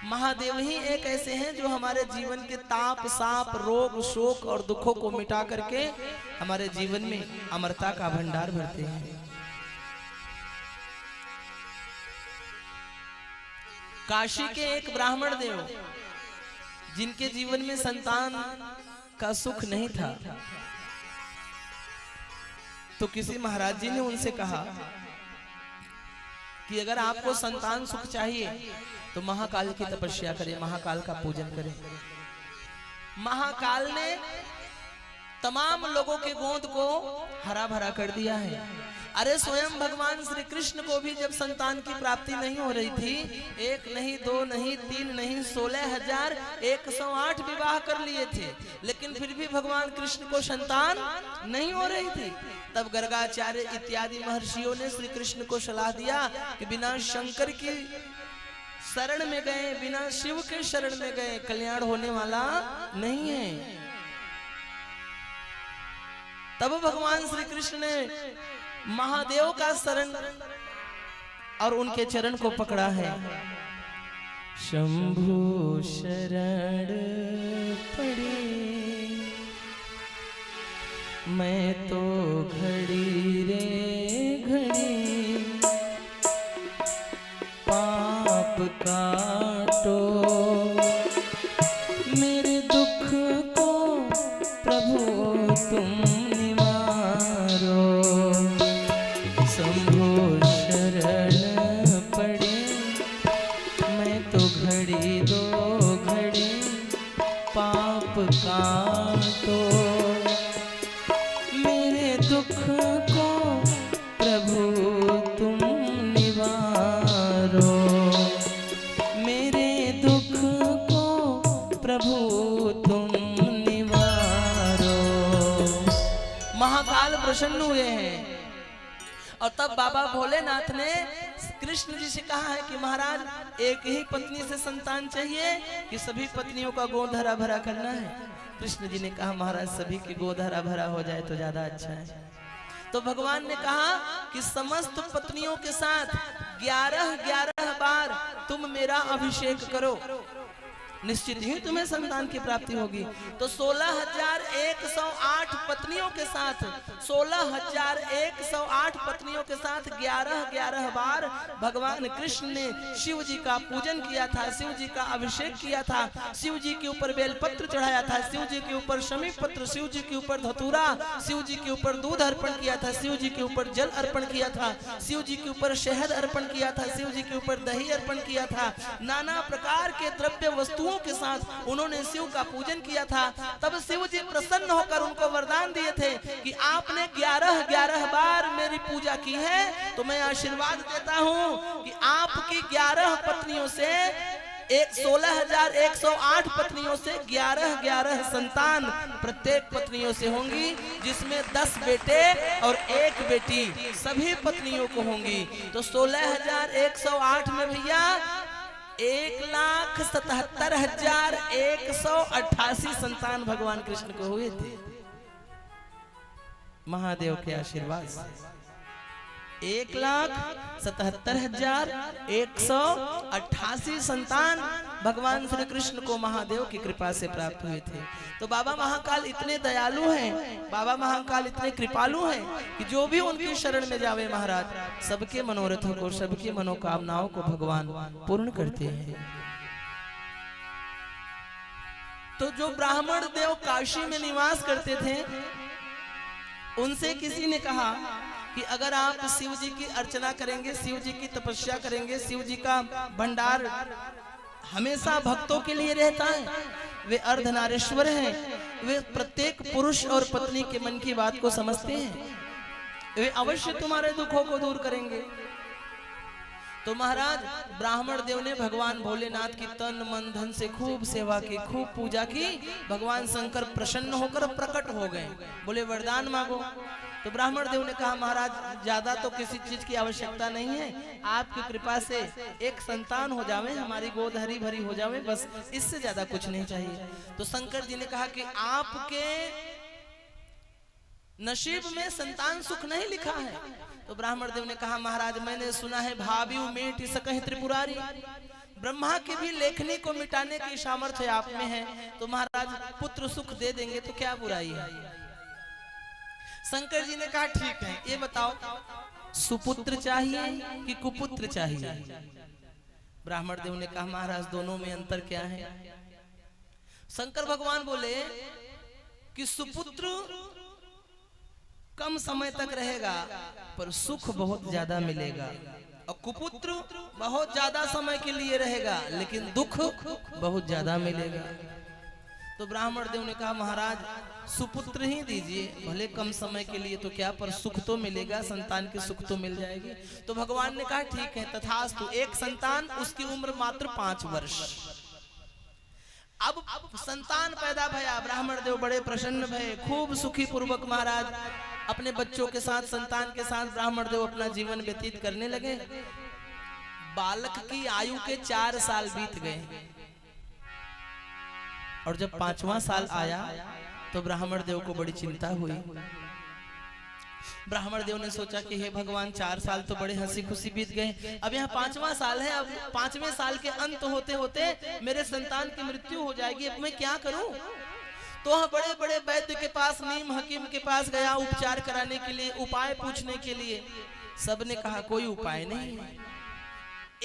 महादेव ही एक ऐसे हैं जो हमारे जीवन के ताप साप रोग शोक और दुखों को मिटा करके हमारे जीवन में अमरता का भंडार भरते हैं। काशी के एक ब्राह्मण देव जिनके जीवन में संतान का सुख नहीं था, तो किसी महाराज जी ने उनसे कहा कि अगर आपको संतान सुख चाहिए तो महाकाल की तपस्या करें, महाकाल का पूजन करें। महाकाल ने तमाम लोगों के गोद को हरा भरा कर दिया है। अरे स्वयं भगवान श्री कृष्ण को भी जब संतान की प्राप्ति नहीं हो रही थी, 1 नहीं 2 नहीं 3 नहीं 16,108 विवाह कर लिए थे, लेकिन फिर भी भगवान कृष्ण को संतान नहीं हो रही थी। तब गर्गाचार्य इत्यादि महर्षियों ने श्री कृष्ण को सलाह दिया कि बिना शंकर की शरण में गए, बिना शिव के शरण में गए कल्याण होने वाला नहीं है। तब भगवान श्री कृष्ण ने महादेव का शरण और उनके चरण को पकड़ा है। शंभु शरण पड़ी मैं तो घड़ी रे घड़ी, पाप काटो मेरे दुख को प्रभु तुम निवारो। शंभु शरण पड़े मैं तो घड़ी दो घड़ी, पाप काटो मेरे दुख को प्रभु तुम निवारो। मेरे दुख को प्रभु तुम निवारो। महाकाल प्रसन्न हुए हैं और तब बाबा भोलेनाथ ने कृष्ण जी से कहा है कि महाराज एक ही पत्नी से संतान चाहिए कि सभी पत्नियों का गोद हरा भरा करना है। कृष्ण जी ने कहा महाराज सभी की गोद हरा भरा हो जाए तो ज्यादा अच्छा है। तो भगवान ने कहा कि समस्त पत्नियों के साथ 11-11 बार तुम मेरा अभिषेक करो, निश्चित ही तुम्हें संतान की प्राप्ति होगी। तो 16,108 पत्नियों के साथ 16,108 पत्नियों के साथ 11-11 बार भगवान कृष्ण ने शिव जी का पूजन किया था, शिव जी का अभिषेक किया था, शिव जी के ऊपर बेलपत्र चढ़ाया था, शिव जी के ऊपर शमी पत्र, शिव जी के ऊपर धतूरा, शिव जी के ऊपर दूध अर्पण किया था, शिव जी के ऊपर जल अर्पण किया था, शिव जी के ऊपर शहद अर्पण किया था, शिव जी के ऊपर दही अर्पण किया था। नाना प्रकार के द्रव्य वस्तुओं के साथ उन्होंने शिव का पूजन किया था। तब शिव जी प्रसन्न होकर उनको वरदान दिए थे कि आपने 11-11 बार मेरी पूजा की है तो मैं आशीर्वाद देता हूं कि आपकी 11 पत्नियों से 16,108 पत्नियों से 11-11 संतान प्रत्येक पत्नियों से होंगी, जिसमें 10 बेटे और 1 बेटी सभी पत्नियों को होंगी। तो 16,108 में भैया 1,77,188 संतान भगवान कृष्ण को हुए थे महादेव के आशीर्वाद से। 1,77,188 संतान भगवान श्री कृष्ण को महादेव की कृपा से प्राप्त हुए थे। तो बाबा महाकाल इतने दयालु हैं, बाबा महाकाल इतने कृपालु हैं कि जो भी उनकी शरण में जावे महाराज सबके मनोरथों को, सबकी मनोकामनाओं को भगवान पूर्ण करते हैं। तो जो ब्राह्मण देव काशी में निवास करते थे उनसे किसी ने कहा कि अगर आप शिव जी की अर्चना करेंगे, शिव जी की तपस्या करेंगे, शिव जी का भंडार हमेशा भक्तों के लिए रहता है, वे अर्धनारीश्वर हैं, वे प्रत्येक पुरुष और पत्नी के मन की बात को समझते हैं, वे अवश्य तुम्हारे दुखों को दूर करेंगे। तो महाराज ब्राह्मण देव ने भगवान भोलेनाथ की तन मन धन से खूब सेवा की, खूब पूजा की। भगवान शंकर प्रसन्न होकर प्रकट हो गए, बोले वरदान मांगो। तो ब्राह्मण देव ने कहा महाराज ज्यादा तो किसी चीज की आवश्यकता नहीं है, आपकी कृपा से एक संतान हो जावे, हमारी गोद हरी भरी हो जावे, बस इससे ज्यादा कुछ नहीं चाहिए। तो शंकर जी ने कहा कि आपके नसीब में संतान सुख नहीं लिखा है। तो ब्राह्मण देव ने कहा महाराज मैंने सुना है भाभी मेट सकहि त्रिपुरारी, ब्रह्मा की भी लेखनी को मिटाने की सामर्थ्य आप में है, तो महाराज पुत्र सुख दे देंगे तो क्या बुराई है। शंकर जी ने कहा ठीक है, ये बताओ सुपुत्र चाहिए कि कुपुत्र चाहिए। ब्राह्मण देव ने कहा महाराज दोनों में अंतर क्या है। शंकर भगवान बोले कि सुपुत्र कम समय तक रहेगा पर सुख बहुत ज्यादा मिलेगा, और कुपुत्र बहुत ज्यादा समय के लिए रहेगा लेकिन दुख बहुत ज्यादा मिलेगा। तो ब्राह्मण देव ने कहा महाराज सुपुत्र ही दीजिए, भले कम समय के लिए तो क्या पर सुख तो मिलेगा, संतान की सुख तो मिल जाएगी। तो भगवान ने कहा ठीक है तथास्तु। एक संतान, उसकी उम्र मात्र 5 वर्ष। अब संतान पैदा भया, ब्राह्मण देव बड़े प्रसन्न भये, खूब सुखी पूर्वक महाराज अपने बच्चों के साथ, संतान के साथ ब्राह्मण देव अपना जीवन व्यतीत करने लगे। बालक की आयु के 4 साल बीत गए और जब 5वां साल आया तो ब्राह्मण देव को बड़ी चिंता हुई। ब्राह्मण देव ने सोचा कि हे भगवान 4 साल तो बड़े हंसी खुशी बीत गए, अब यहाँ 5वां साल है, अब 5वें साल के अंत होते होते मेरे संतान की मृत्यु हो जाएगी, अब मैं क्या करूं। तो बड़े बड़े वैद्य के पास, नीम हकीम के पास गया उपचार कराने के लिए, उपाय पूछने के लिए। सबने कहा कोई उपाय नहीं।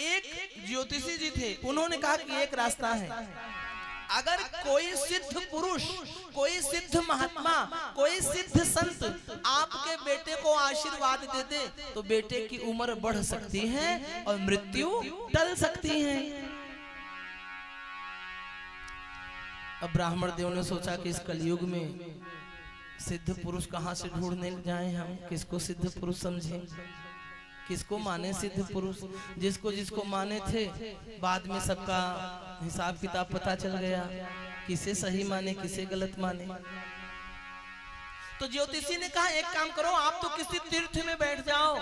एक ज्योतिषी जी थे, उन्होंने कहा कि एक रास्ता है, अगर कोई सिद्ध पुरुष, कोई सिद्ध महात्मा, कोई सिद्ध संत आपके बेटे को आशीर्वाद दे दे तो बेटे की उम्र बढ़ सकती है और मृत्यु टल सकती है। अब ब्राह्मण देव ने सोचा कि इस कलयुग में सिद्ध पुरुष कहाँ से ढूंढने जाएं, हम किसको सिद्ध पुरुष समझें, किसको माने सिद्ध पुरुष। जिसको जिसको माने थे बाद में सबका हिसाब किताब पता चल गया, किसे सही माने किसे गलत माने। तो ज्योतिषी ने कहा एक काम करो, आप तो किसी तीर्थ में बैठ जाओ,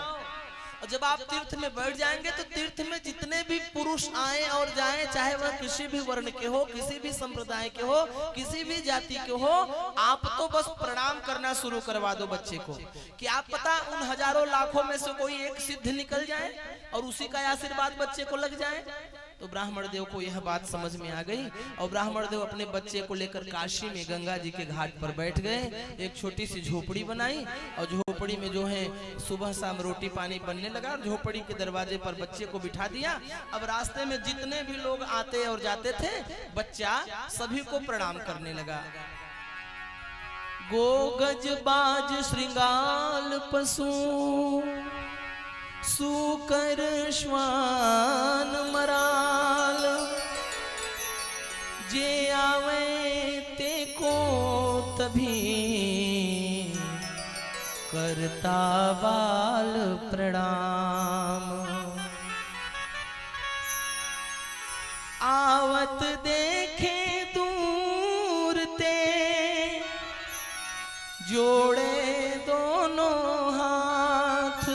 और जब आप तीर्थ में बैठ जाएंगे तो तीर्थ में जितने भी पुरुष आए और जाएं, चाहे वह किसी भी वर्ण के हो, किसी भी संप्रदाय के हो, किसी भी जाति के हो, आप तो बस प्रणाम करना शुरू करवा दो बच्चे को, कि आप पता उन हजारों लाखों में से कोई एक सिद्ध निकल जाए और उसी का आशीर्वाद बच्चे को लग जाए। तो ब्राह्मण देव को यह बात समझ में आ गई और ब्राह्मण देव अपने बच्चे को लेकर काशी में गंगा जी के घाट पर बैठ गए। एक छोटी सी झोपड़ी बनाई और झोपड़ी में जो है सुबह शाम रोटी पानी बनने लगा और झोपड़ी के दरवाजे पर बच्चे को बिठा दिया। अब रास्ते में जितने भी लोग आते और जाते थे, बच्चा सभी को प्रणाम करने लगा। गो गज बाज श्रृंगाल पशु सूकर श्वान मराल, जे आवे ते को तभी करता बाल प्रणाम। आवत देखे दूर ते जोड़े दोनों हाथ,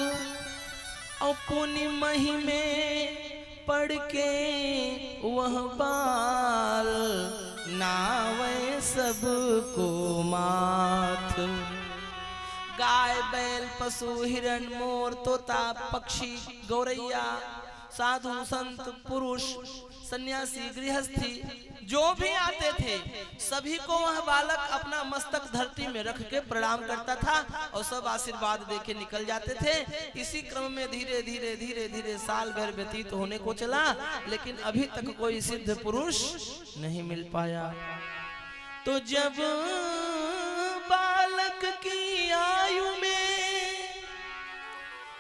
अपनी महिमे पढ़ के वह बाल नावे सबको माथ। गाय बैल पशु हिरण मोर तोता पक्षी गौरैया, साधु संत पुरुष सन्यासी गृहस्थी जो भी आते थे सभी को वह बालक अपना मस्तक धरती में रख के प्रणाम करता था और सब आशीर्वाद देके निकल जाते थे। इसी क्रम में धीरे धीरे धीरे धीरे साल भर व्यतीत होने को चला, लेकिन अभी तक कोई सिद्ध पुरुष नहीं मिल पाया। तो जब बालक की आयु में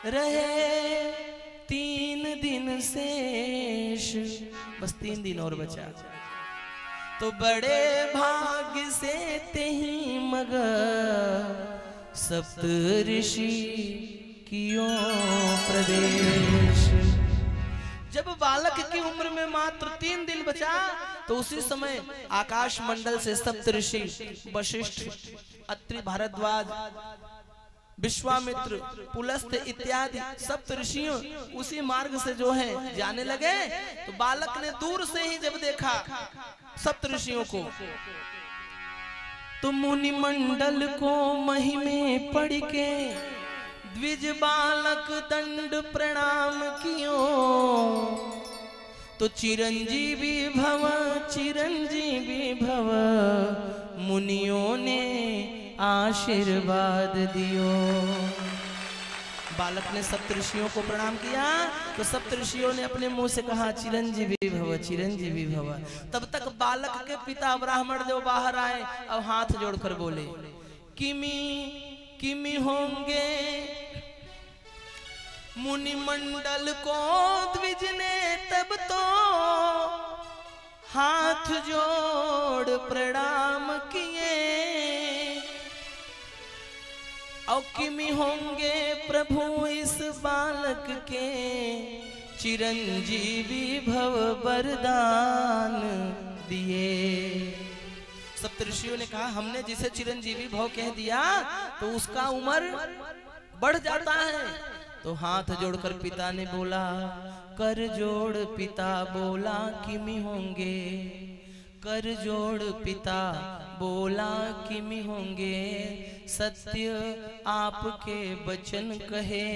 रहे 3 दिन शेष, बस 3 दिन और बचा, तो बड़े भाग्य से तेहि मगर सप्त ऋषि कियो प्रदेश। जब बालक की उम्र में मात्र 3 दिन बचा तो उसी समय आकाश मंडल से सप्त ऋषि वशिष्ठ, अत्रि, भारद्वाज, विश्वामित्र, पुलस्त्य इत्यादि सप्त ऋषियों उसी मार्ग से जो है जाने लगे। तो बालक ने दूर से ही जब देखा सप्त ऋषियों को, तो मुनि मंडल को महिमे पढ़ के द्विज बालक दंड प्रणाम कियो। तो चिरंजीवी भव मुनियों ने आशीर्वाद दियो। बालक ने सप्तऋषियों को प्रणाम किया तो सप्तऋषियों ने अपने मुंह से कहा चिरंजीवी भव, चिरंजीवी भव। तब तक बालक के पिता ब्राह्मण देव बाहर आए और हाथ जोड़कर बोले किमी किमी होंगे मुनि मंडल को द्विज ने तब तो हाथ जोड़ प्रणाम किए। और किमी होंगे प्रभु इस बालक के चिरंजीवी भव वरदान दिए। सप्तऋषियों ने कहा हमने जिसे चिरंजीवी भव कह दिया तो उसका उम्र बढ़ जाता है। तो हाथ जोड़कर पिता ने बोला, कर जोड़ पिता बोला किमी होंगे, कर जोड़ पिता बोला किमी होंगे। सत्य आपके वचन कहे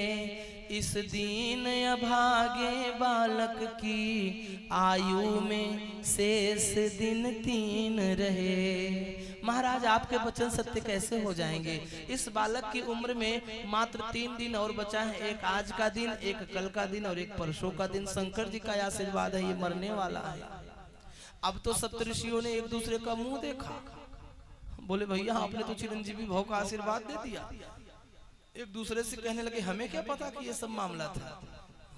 इस दीन अभागे बालक की आयु में शेष दिन 3 रहे। महाराज आपके वचन सत्य कैसे हो जाएंगे? इस बालक की उम्र में मात्र 3 दिन और बचा है, एक आज का दिन, एक कल का दिन और एक परसों का दिन। शंकर जी का आशीर्वाद है, ये मरने वाला है। अब तो सप्तऋषियों ने एक दूसरे का मुंह देखा, बोले भैया आपने तो चिरंजीवी भव का आशीर्वाद दे दिया। एक दूसरे से कहने लगे हमें क्या पता कि ये सब मामला था।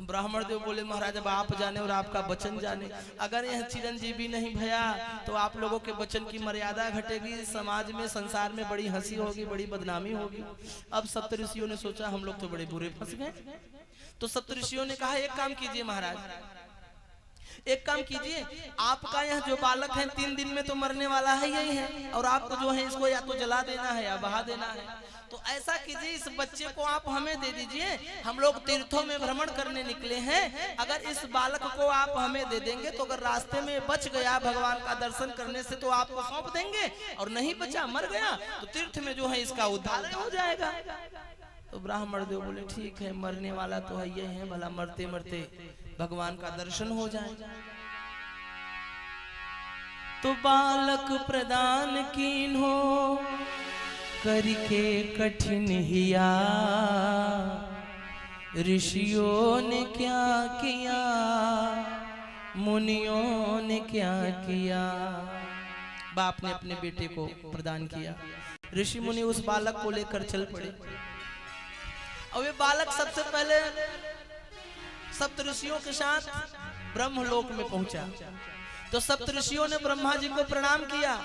ब्राह्मण देव बोले महाराज अब आप जाने और आपका वचन जाने, अगर यह चिरंजीवी नहीं भया तो आप लोगों के वचन की मर्यादा घटेगी, समाज में संसार में बड़ी हंसी होगी, बड़ी बदनामी होगी। अब सप्तऋषियों ने सोचा हम लोग तो बड़े बुरे फंस गए। तो सप्तऋषियों ने कहा एक काम कीजिए महाराज, एक काम कीजिए, आपका यह जो बालक है 3 दिन में तो मरने वाला है यही है, और आपको जो है इसको या तो जला देना है या बहा देना है। तो ऐसा कीजिए इस बच्चे को आप हमें दे दीजिए, हम लोग तीर्थों में भ्रमण करने निकले हैं, अगर इस बालक को आप हमें दे देंगे तो अगर रास्ते में बच गया भगवान का दर्शन करने से तो आपको सौंप देंगे, और नहीं बचा मर गया तो तीर्थ में जो है इसका उद्धार हो जाएगा। तो ब्राह्मण देव बोले ठीक है, मरने वाला तो है ये है, भला मरते मरते भगवान का दर्शन हो जाए। तो बालक प्रदान कीन हो करके कठिन हिया, ऋषियों ने क्या किया मुनियों ने क्या किया। बाप ने अपने बेटे को प्रदान किया, ऋषि मुनि उस बालक को लेकर चल पड़े। और वे बालक सबसे पहले सप्तऋषियों के साथ ब्रह्मलोक में पहुंचा। तो सप्तऋषियों ने ब्रह्मा जी को प्रणाम किया,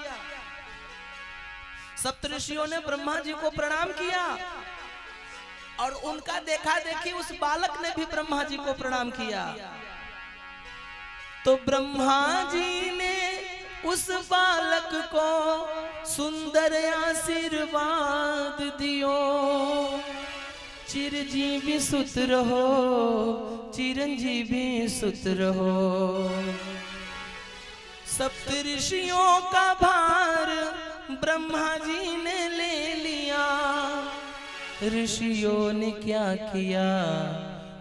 सप्तऋषियों ने ब्रह्मा जी को प्रणाम किया, और उनका देखा देखी उस बालक ने भी ब्रह्मा जी को प्रणाम किया। तो ब्रह्मा जी ने उस बालक को सुंदर आशीर्वाद दियो, चिरंजीवी सुत रहो, चिरंजीवी सुत रहो। सप्तऋषियों का भार ब्रह्मा जी ने ले लिया, ऋषियों ने क्या किया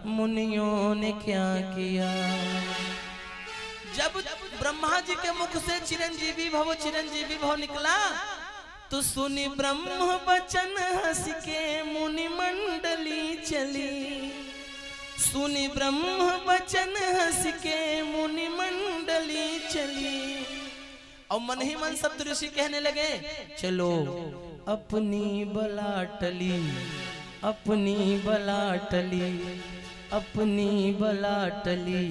मुनियों ने क्या किया। जब ब्रह्मा जी के मुख से चिरंजीवी भव निकला तो सुनी ब्रह्म वचन हंस के मुनि मंडली चली, सुनी ब्रह्म वचन हंस के मुनि मंडली चली। और मन ही मन सप्तऋषि कहने लगे चलो अपनी बला टली, अपनी बला टली, अपनी बला टली,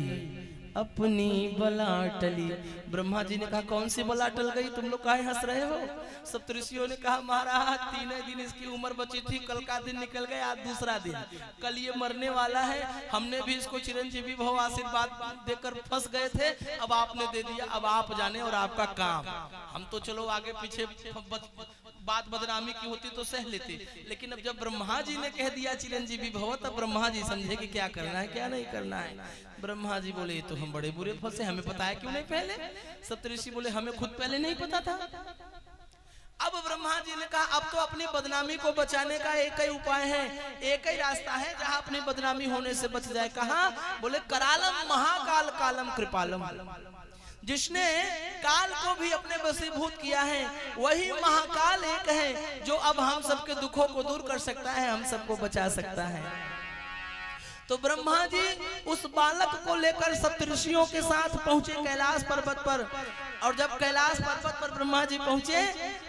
अपनी बला टली। ब्रह्मा जी ने कहा कौन सी बला टल गई, तुम लोग काहे हंस रहे हो? सप्तऋषियों ने कहा महाराज 3 दिन इसकी उम्र बची थी, कल का दिन निकल गया, आज दूसरा दिन, कल ये मरने वाला है। हमने भी इसको चिरंजीवी भव आशीर्वाद देकर फंस गए थे, अब आपने दे दिया, अब आप जाने और आपका काम। हम तो चलो आगे पीछे बात बदनामी की होती तो सह लेते, लेकिन अब जब ब्रह्मा जी ने कह दिया चिरंजीवी भव तब ब्रह्मा जी समझे कि क्या करना है क्या नहीं करना है। ब्रह्मा जी बोले तो हम बड़े बुरे फंसे, हमें पता है क्यों नहीं पहले? सप्तऋषि बोले हमें खुद पहले नहीं पता था। अब ब्रह्मा जी ने कहा अब तो अपनी बदनामी को बचाने का एक ही उपाय है, एक ही रास्ता है जहां अपनी बदनामी होने से बच जाए। कहा? बोले करालम महाकाल कालम कृपालम। जिसने काल को भी अपने वशीभूत किया है वही महाकाल एक है जो अब हम सबके दुखों को दूर कर सकता है, हम सबको बचा सकता है। तो ब्रह्मा जी उस बालक को लेकर सप्तऋषियों के साथ पहुंचे कैलाश पर्वत पर। और जब कैलाश पर्वत पर ब्रह्मा जी पहुंचे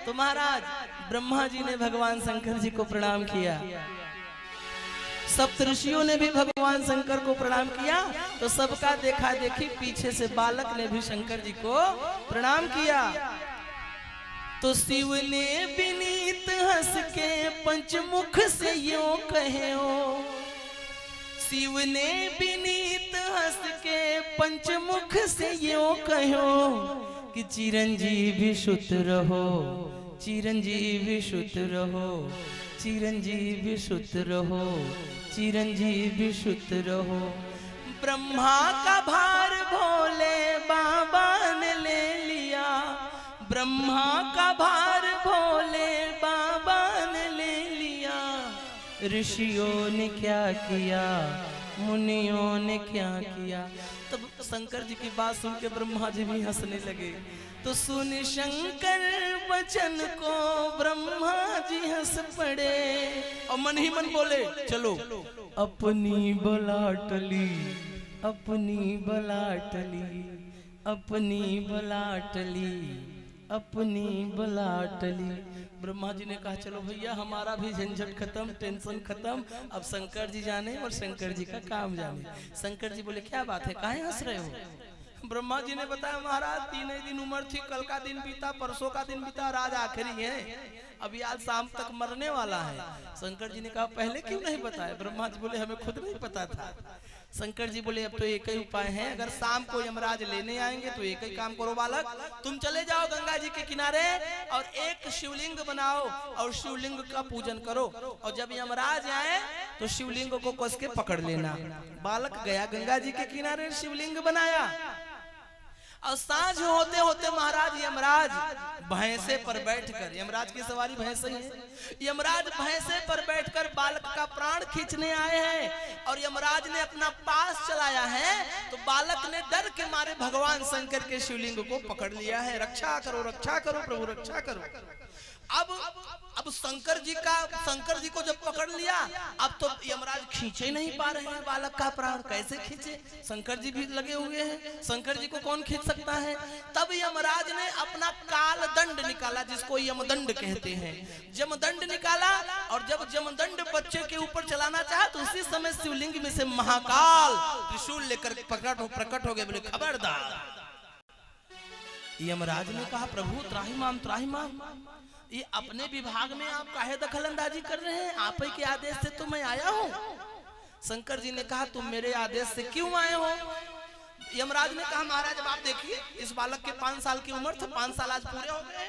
तो महाराज ब्रह्मा जी ने भगवान शंकर जी को प्रणाम किया, सप्तऋषियों ने भी भगवान शंकर को प्रणाम किया। तो सबका देखा देखी पीछे से बालक ने भी शंकर जी को प्रणाम किया। तो शिव ने विनीत हंस के पंचमुख से यूं कहो, शिव ने विनीत हंस के पंचमुख से यूं कहो कि चिरंजीवी सुत रहो, चिरंजीवी सुत रहो, चिरंजीवी सुत रहो, चिरंजीवी सुत रहो। ब्रह्मा का भार भोले बाबा ने ले लिया, ब्रह्मा का भार भोले बाबा ने ले लिया। ऋषियों ने क्या किया, मुनियों ने क्या किया। तब शंकर जी की बात सुन के ब्रह्मा जी भी हंसने लगे। तो सुन शंकर वचन को ब्रह्मा जी हंस पड़े और मन ही मन बोले चलो अपनी बलाटली, अपनी बलाटली, अपनी बलाटली, अपनी बलाटली। ब्रह्मा जी ने कहा चलो भैया हमारा भी झंझट खत्म, टेंशन खत्म, अब शंकर जी जाने और शंकर जी का काम जाने। शंकर जी बोले क्या बात है, काहे हंस रहे हो? ब्रह्मा जी ने बताया महाराज 3 ही दिन उम्र थी, कल का दिन बीता, परसों का दिन बीता और आज आखिरी है, अभी आज शाम तक मरने वाला है। शंकर जी ने कहा पहले क्यों नहीं बताया? ब्रह्मा जी बोले हमें खुद नहीं पता था। शंकर जी बोले अब तो एक ही उपाय है, अगर शाम को यमराज लेने आएंगे तो एक ही काम करो बालक, तुम चले जाओ गंगा जी के किनारे और एक शिवलिंग बनाओ और शिवलिंग का पूजन करो, और जब यमराज आए तो शिवलिंग को कस के पकड़ लेना। बालक गया गंगा जी के किनारे, शिवलिंग बनाया और सांझ होते होते महाराज यमराज भैंसे पर बैठकर, यमराज की सवारी भैंसे है, यमराज भैंसे पर बैठकर बालक का प्राण खींचने आए हैं और यमराज ने अपना पास चलाया है तो बालक ने डर के मारे भगवान शंकर के शिवलिंग को पकड़ लिया है। रक्षा करो, रक्षा करो प्रभु, रक्षा करो। अब शंकर जी को जब पकड़ लिया अब तो यमराज खींचे ही नहीं पा रहे हैं बालक का प्राण, कैसे खींचे? शंकर जी भी लगे हुए हैं, शंकर जी को कौन खींच सकता है? तब यमराज ने अपना काल दंड निकाला जिसको यमदंड कहते हैं, जमदंड निकाला और जब जमदंड बच्चे के ऊपर चलाना चाहा तो उसी समय शिवलिंग में से महाकाल त्रिशूल लेकर प्रकट हो गए। बोले खबरदार। यमराज ने कहा प्रभु त्राहिमाम त्राहिमाम, ये अपने विभाग में आप काहे दखल अंदाजी कर रहे हैं? आप ही के आदेश से तो मैं आया हूँ। शंकर जी ने कहा तुम मेरे आदेश से क्यों आए हो? यमराज ने कहा महाराज अब आप देखिए इस बालक के 5 साल की उम्र था, 5 साल आज पूरे हो गए,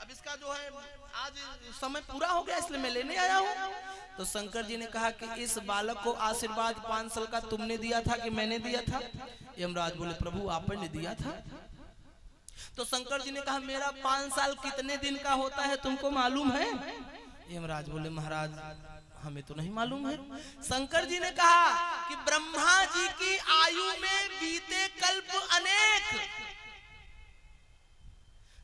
अब इसका जो है आज समय पूरा हो गया इसलिए मैं लेने आया हूँ। तो शंकर जी ने कहा कि इस बालक को आशीर्वाद 5 साल का तुमने दिया था कि मैंने दिया था? यमराज बोले प्रभु आपने दिया था। तो शंकर जी ने कहा मेरा 5 साल कितने दिन का होता है तुमको मालूम है? यमराज बोले महाराज हमें तो नहीं मालूम है। शंकर जी ने कहा कि ब्रह्मा जी की आयु में बीते कल्प अनेक,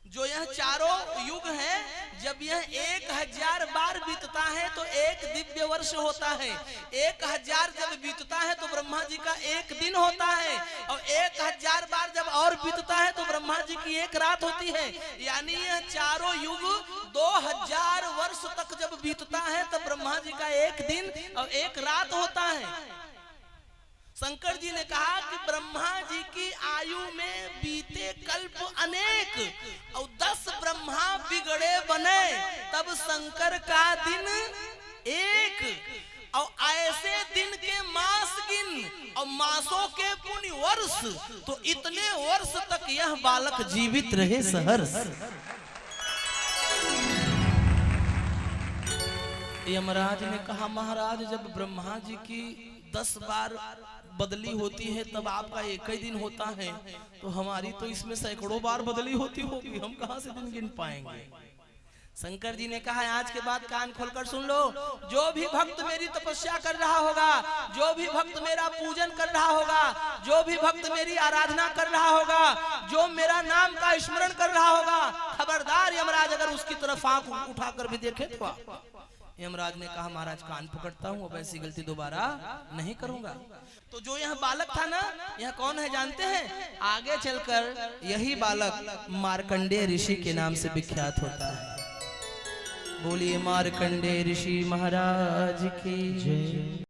जो यह चारों युग है जब यह 1000 बार बीतता है तो 1 दिव्य वर्ष होता है, 1000 जब बीतता है तो ब्रह्मा जी का 1 दिन होता है, और 1000 बार जब और बीतता है तो ब्रह्मा जी की 1 रात होती है। यानी यह चारों युग 2000 वर्ष तक जब बीतता है तब ब्रह्मा जी का 1 दिन और 1 रात होता है। शंकर जी ने कहा कि ब्रह्मा जी की आयु में बीते कल्प अनेक और 10 ब्रह्मा बिगड़े बने तब शंकर का दिन 1, और ऐसे दिन के मास गिन और मासों के पुण्य वर्ष, तो इतने वर्ष तक यह बालक जीवित रहे सहर्ष। यमराज ने कहा महाराज जब ब्रह्मा जी की 10 बार बदली होती है तब आपका 1 ही दिन होता है, तो हमारी तो इसमें सैकड़ों बार बदली होती होगी, हम कहां से दिन गिन पाएंगे? शंकर जी ने कहा आज के बाद कान खोलकर सुन लो, जो भी भक्त मेरी तपस्या कर रहा होगा, जो भी भक्त मेरा पूजन कर रहा होगा, जो भी भक्त मेरी आराधना कर रहा होगा, जो मेरा नाम का स्मरण कर रहा होगा, खबरदार यमराज अगर उसकी तरफ आंख उठाकर भी देखे तो। यमराज ने कहा महाराज कान पकड़ता हूँ, अब ऐसी गलती दोबारा नहीं करूंगा। तो जो यह बालक था ना, यह कौन है जानते हैं? आगे चलकर यही बालक मार्कंडेय ऋषि के नाम से विख्यात होता है। बोलिए मार्कंडेय ऋषि महाराज की जय।